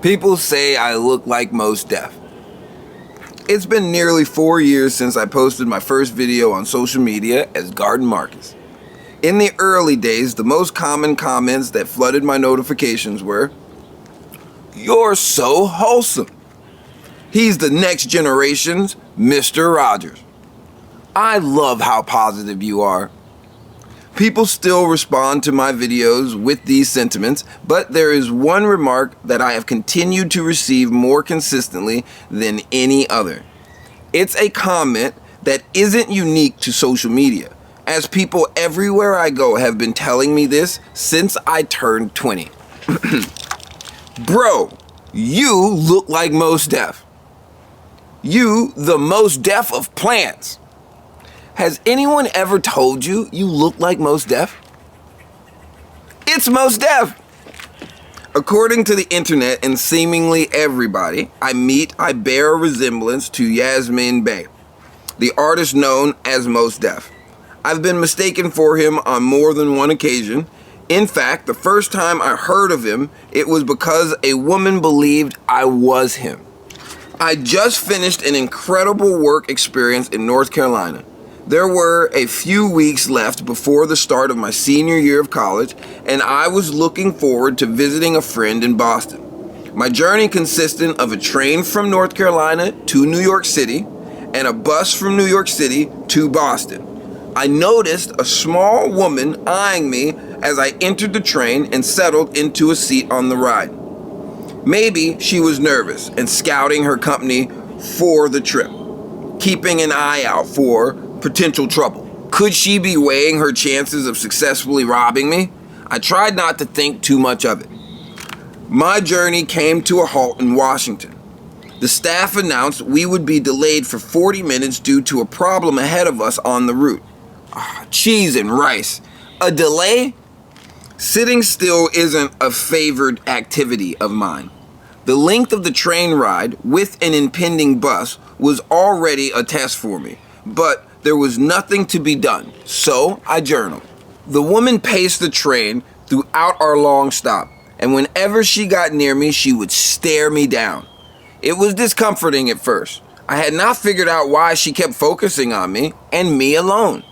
People say I look like Mos Def. It's been nearly 4 years since I posted my first video on social media as Garden Marcus. In the early days, the most common comments that flooded my notifications were, "You're so wholesome. He's the next generation's Mr. Rogers. I love how positive you are." People still respond to my videos with these sentiments, but there is one remark that I have continued to receive more consistently than any other. It's a comment that isn't unique to social media, as people everywhere I go have been telling me this since I turned 20. Bro, you look like Mos Def. You, the Mos Def of plants. Has anyone ever told you you look like Mos Def? It's Mos Def! According to the internet and seemingly everybody I meet, I bear a resemblance to Yasiin Bey, the artist known as Mos Def. I've been mistaken for him on more than one occasion. In fact, the first time I heard of him, it was because a woman believed I was him. I just finished an incredible work experience in North Carolina. There were a few weeks left before the start of my senior year of college, and I was looking forward to visiting a friend in Boston. My journey consisted of a train from North Carolina to New York City and a bus from New York City to Boston. I noticed a small woman eyeing me as I entered the train and settled into a seat on the ride. Maybe she was nervous and scouting her company for the trip, keeping an eye out for potential trouble. Could she be weighing her chances of successfully robbing me? I tried not to think too much of it. My journey came to a halt in Washington. The staff announced we would be delayed for 40 minutes due to a problem ahead of us on the route. Cheese and rice. A delay? Sitting still isn't a favored activity of mine. The length of the train ride with an impending bus was already a test for me, but there was nothing to be done, so I journaled. The woman paced the train throughout our long stop, and whenever she got near me, she would stare me down. It was discomforting at first. I had not figured out why she kept focusing on me, and me alone.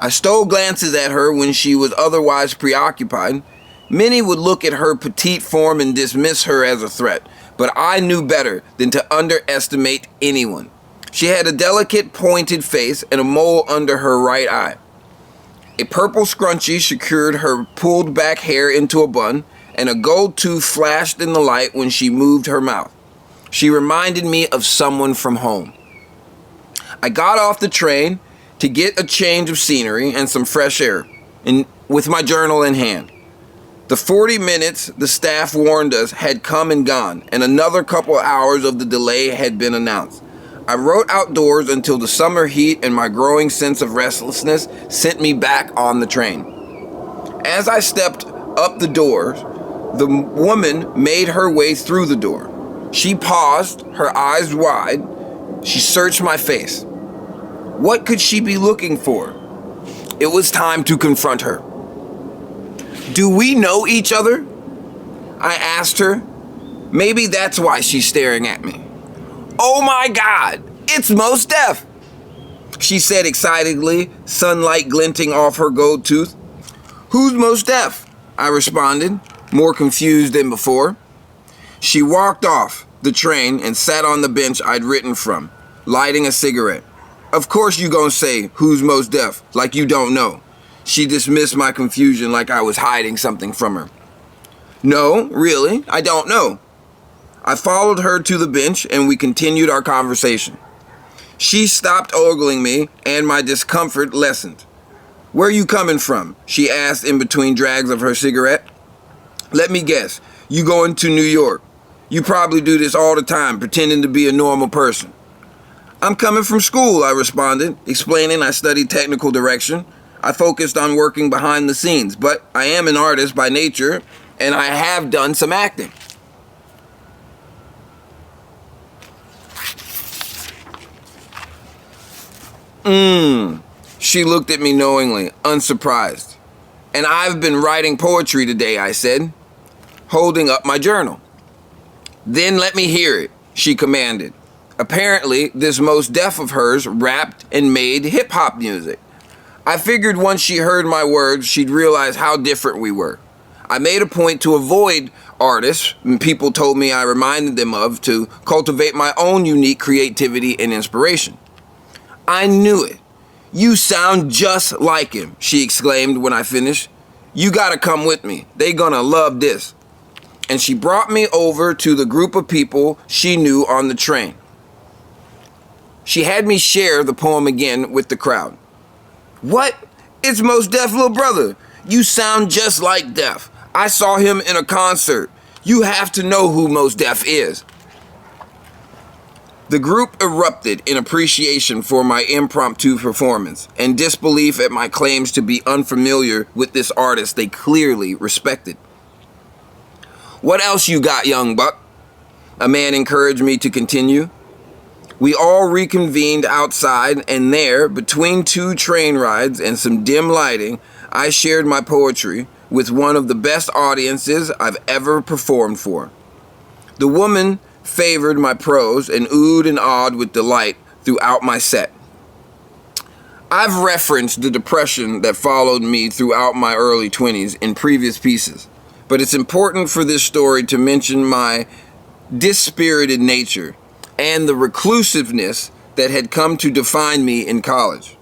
I stole glances at her when she was otherwise preoccupied. Many would look at her petite form and dismiss her as a threat, but I knew better than to underestimate anyone. She had a delicate, pointed face and a mole under her right eye. A purple scrunchie secured her pulled back hair into a bun, and a gold tooth flashed in the light when she moved her mouth. She reminded me of someone from home. I got off the train to get a change of scenery and some fresh air, and with my journal in hand. The 40 minutes the staff warned us had come and gone, and another couple hours of the delay had been announced. I wrote outdoors until the summer heat and my growing sense of restlessness sent me back on the train. As I stepped up the doors, the woman made her way through the door. She paused, her eyes wide. She searched my face. What could she be looking for? It was time to confront her. "Do we know each other?" I asked her. Maybe that's why she's staring at me. "Oh my God, it's Mos Def," she said excitedly, sunlight glinting off her gold tooth. "Who's Mos Def?" I responded, more confused than before. She walked off the train and sat on the bench I'd written from, lighting a cigarette. "Of course you gonna say, 'Who's Mos Def?' like you don't know." She dismissed my confusion like I was hiding something from her. "No, really, I don't know." I followed her to the bench and we continued our conversation. She stopped ogling me and my discomfort lessened. "Where you coming from?" she asked in between drags of her cigarette. "Let me guess, you going to New York. You probably do this all the time, pretending to be a normal person." "I'm coming from school," I responded, explaining I studied technical direction. I focused on working behind the scenes, but I am an artist by nature and I have done some acting. She looked at me knowingly, unsurprised. "And I've been writing poetry today," I said, holding up my journal. "Then let me hear it," she commanded. Apparently, this Mos Def of hers rapped and made hip-hop music. I figured once she heard my words, she'd realize how different we were. I made a point to avoid artists and people told me I reminded them of to cultivate my own unique creativity and inspiration. "I knew it. You sound just like him," she exclaimed when I finished. "You gotta come with me. They gonna love this." And she brought me over to the group of people she knew on the train. She had me share the poem again with the crowd. "What? It's Mos Def, little brother. You sound just like Def. I saw him in a concert. You have to know who Mos Def is." The group erupted in appreciation for my impromptu performance and disbelief at my claims to be unfamiliar with this artist they clearly respected. "What else you got, young buck?" a man encouraged me to continue. We all reconvened outside, and there, between two train rides and some dim lighting, I shared my poetry with one of the best audiences I've ever performed for. The woman favored my prose and oohed and awed with delight throughout my set. I've referenced the depression that followed me throughout my early 20s in previous pieces, but it's important for this story to mention my dispirited nature and the reclusiveness that had come to define me in college.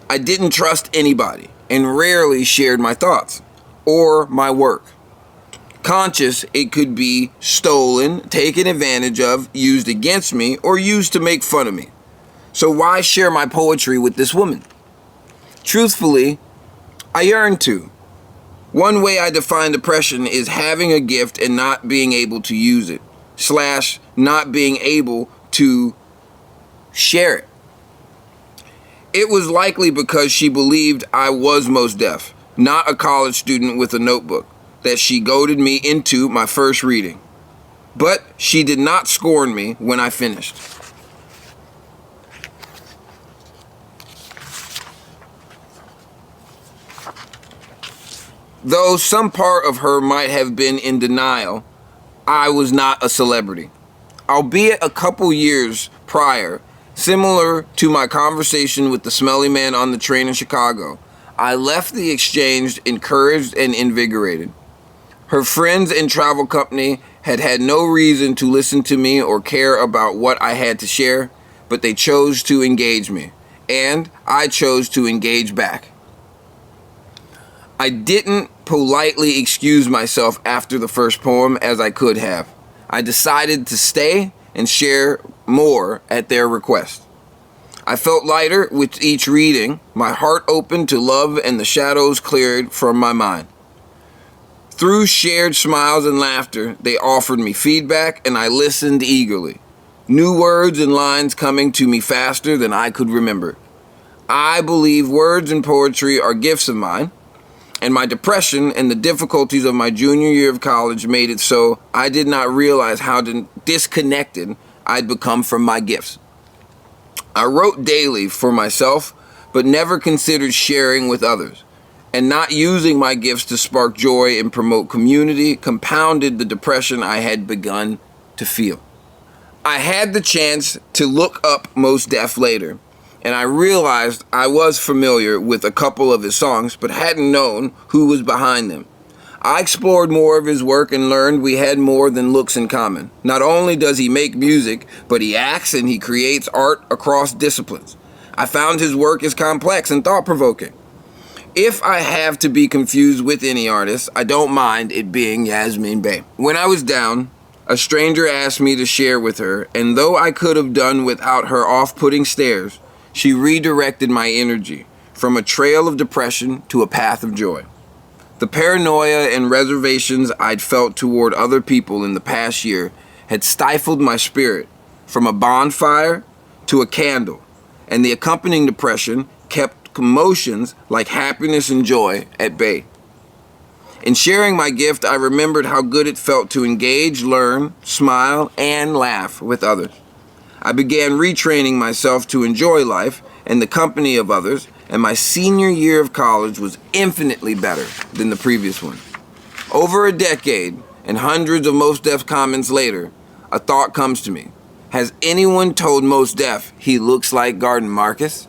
I didn't trust anybody and rarely shared my thoughts or my work. Conscious it could be stolen, taken advantage of, used against me, or used to make fun of me. So why share my poetry with this woman? Truthfully, I yearned to. One way I define depression is having a gift and not being able to use it, / not being able to share it. It was likely because she believed I was Mos Def, not a college student with a notebook, that she goaded me into my first reading. But she did not scorn me when I finished. Though some part of her might have been in denial, I was not a celebrity. Albeit a couple years prior, similar to my conversation with the smelly man on the train in Chicago, I left the exchange encouraged and invigorated. Her friends and travel company had had no reason to listen to me or care about what I had to share, but they chose to engage me, and I chose to engage back. I didn't politely excuse myself after the first poem as I could have. I decided to stay and share more at their request. I felt lighter with each reading, my heart opened to love and the shadows cleared from my mind. Through shared smiles and laughter, they offered me feedback and I listened eagerly. New words and lines coming to me faster than I could remember. I believe words and poetry are gifts of mine, and my depression and the difficulties of my junior year of college made it so I did not realize how disconnected I'd become from my gifts. I wrote daily for myself, but never considered sharing with others. And not using my gifts to spark joy and promote community compounded the depression I had begun to feel. I had the chance to look up Mos Def later, and I realized I was familiar with a couple of his songs, but hadn't known who was behind them. I explored more of his work and learned we had more than looks in common. Not only does he make music, but he acts and he creates art across disciplines. I found his work is complex and thought-provoking. If I have to be confused with any artist, I don't mind it being Yasiin Bey. When I was down, a stranger asked me to share with her, and though I could have done without her off-putting stares, she redirected my energy from a trail of depression to a path of joy. The paranoia and reservations I'd felt toward other people in the past year had stifled my spirit from a bonfire to a candle, and the accompanying depression kept emotions like happiness and joy at bay. In sharing my gift, I remembered how good it felt to engage, learn, smile, and laugh with others. I began retraining myself to enjoy life and the company of others, and my senior year of college was infinitely better than the previous one. Over a decade and hundreds of Mos Def comments later, a thought comes to me. Has anyone told Mos Def he looks like Garden Marcus?